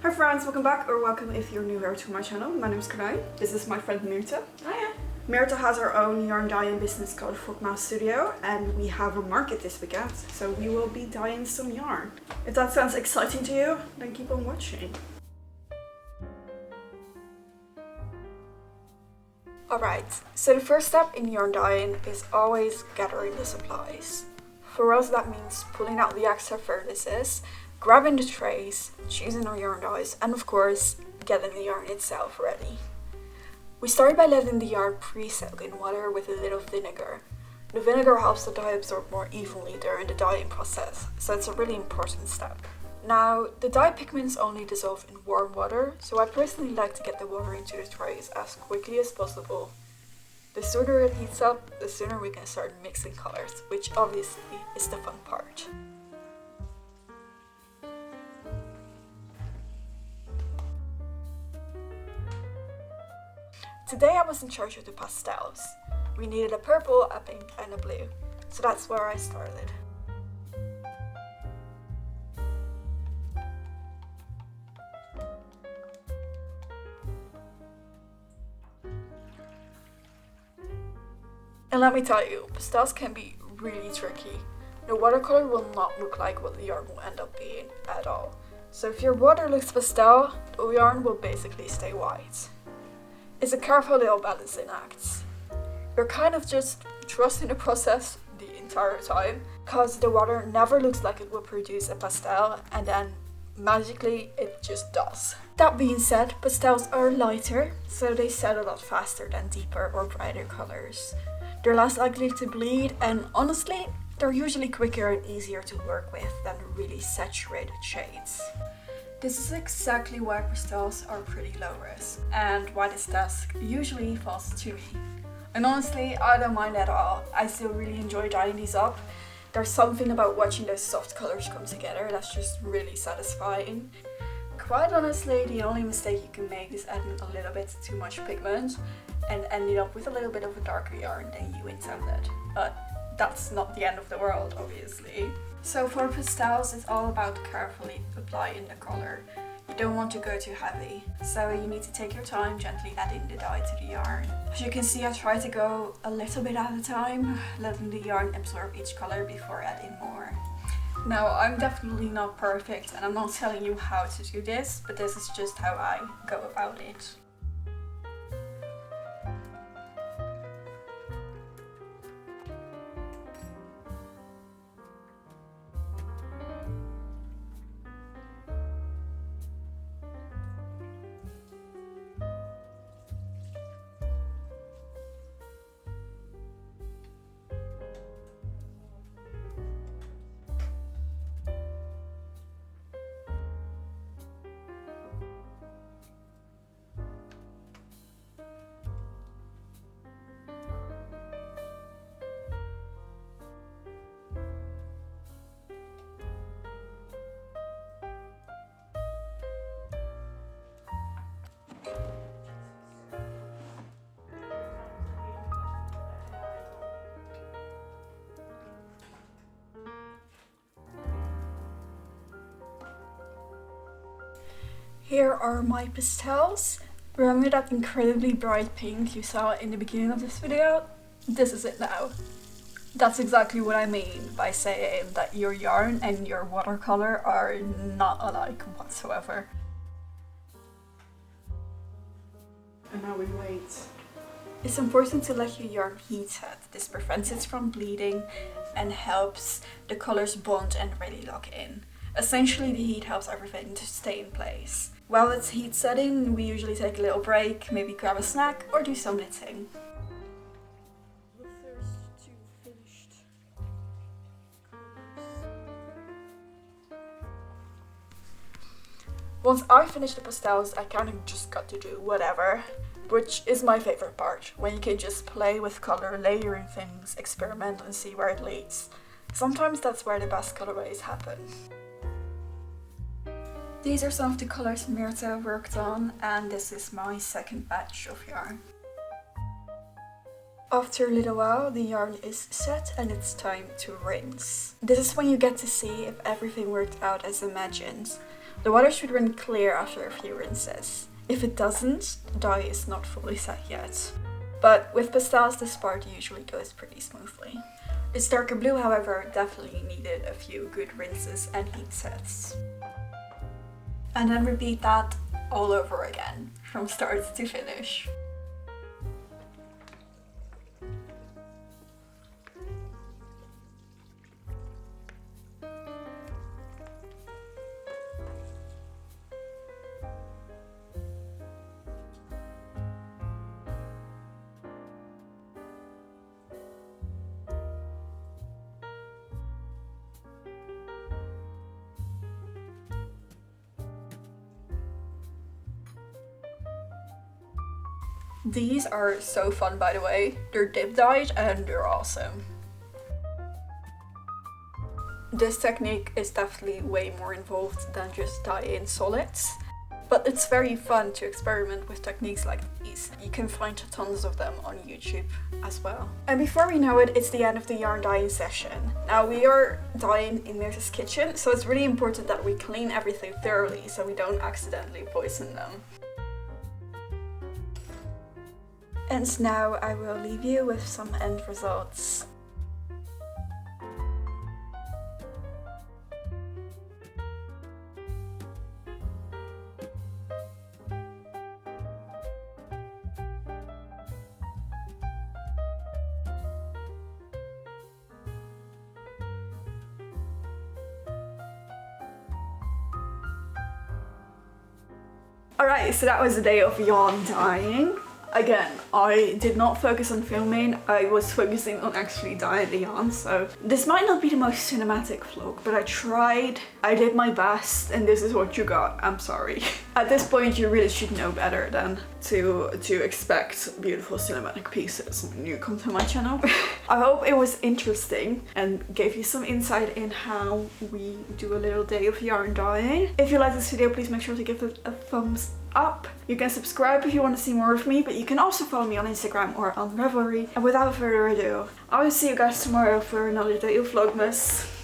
Hi friends, welcome back, or welcome if you're new here to my channel. My name is Karlijn. This is my friend Mirte. Hiya. Mirte has her own yarn dyeing business called Frogmouse Studio, and we have a market this weekend, so we will be dyeing some yarn. If that sounds exciting to you, then keep on watching. Alright, so the first step in yarn dyeing is always gathering the supplies. For us that means pulling out the extra furnaces, grabbing the trays, choosing our yarn dyes, and of course, getting the yarn itself ready. We start by letting the yarn pre-soak in water with a little vinegar. The vinegar helps the dye absorb more evenly during the dyeing process, so it's a really important step. Now, the dye pigments only dissolve in warm water, so I personally like to get the water into the trays as quickly as possible. The sooner it heats up, the sooner we can start mixing colors, which obviously is the fun part. Today I was in charge of the pastels. We needed a purple, a pink and a blue, so that's where I started. And let me tell you, pastels can be really tricky. The watercolor will not look like what the yarn will end up being at all. So if your water looks pastel, the yarn will basically stay white. It's a careful little balancing act. You're kind of just trusting the process the entire time, cause the water never looks like it will produce a pastel, and then magically it just does. That being said, pastels are lighter, so they set a lot faster than deeper or brighter colors. They're less likely to bleed, and honestly, they're usually quicker and easier to work with than really saturated shades. This is exactly why pastels are pretty low risk, and why this task usually falls to me. And honestly, I don't mind at all. I still really enjoy dyeing these up. There's something about watching those soft colors come together that's just really satisfying. Quite honestly, the only mistake you can make is adding a little bit too much pigment and ending up with a little bit of a darker yarn than you intended. But that's not the end of the world, obviously. So for pastels, it's all about carefully applying the color. You don't want to go too heavy, so you need to take your time gently adding the dye to the yarn. As you can see, I try to go a little bit at a time, letting the yarn absorb each color before adding more. Now, I'm definitely not perfect, and I'm not telling you how to do this, but this is just how I go about it. Here are my pastels. Remember that incredibly bright pink you saw in the beginning of this video? This is it now. That's exactly what I mean by saying that your yarn and your watercolor are not alike whatsoever. And now we wait. It's important to let your yarn heat set. This prevents it from bleeding and helps the colors bond and really lock in. Essentially, the heat helps everything to stay in place. While it's heat setting, we usually take a little break, maybe grab a snack or do some knitting. The first two finished colors. Once I finish the pastels, I kind of just got to do whatever, which is my favorite part, when you can just play with color, layering things, experiment and see where it leads. Sometimes that's where the best colorways happen. These are some of the colors Mirte worked on, and this is my second batch of yarn. After a little while, the yarn is set and it's time to rinse. This is when you get to see if everything worked out as imagined. The water should run clear after a few rinses. If it doesn't, the dye is not fully set yet. But with pastels, this part usually goes pretty smoothly. This darker blue, however, definitely needed a few good rinses and heat sets. And then repeat that all over again, from start to finish. These are so fun, by the way. They're dip dyed and they're awesome. This technique is definitely way more involved than just dyeing solids, but it's very fun to experiment with techniques like these. You can find tons of them on YouTube as well. And before we know it, it's the end of the yarn dyeing session. Now we are dyeing in Mirta's kitchen, so it's really important that we clean everything thoroughly so we don't accidentally poison them. And now I will leave you with some end results. Alright, so that was the day of yarn dyeing. Again, I did not focus on filming, I was focusing on actually dyeing the yarn, so this might not be the most cinematic vlog, but I tried, I did my best, and this is what you got. I'm sorry. At this point you really should know better than to expect beautiful cinematic pieces when you come to my channel. I hope it was interesting and gave you some insight in how we do a little day of yarn dyeing. If you like this video, please make sure to give it a thumbs up. You can subscribe if you want to see more of me, but you can also follow me on Instagram or on Ravelry. And without further ado, I will see you guys tomorrow for another day of Vlogmas.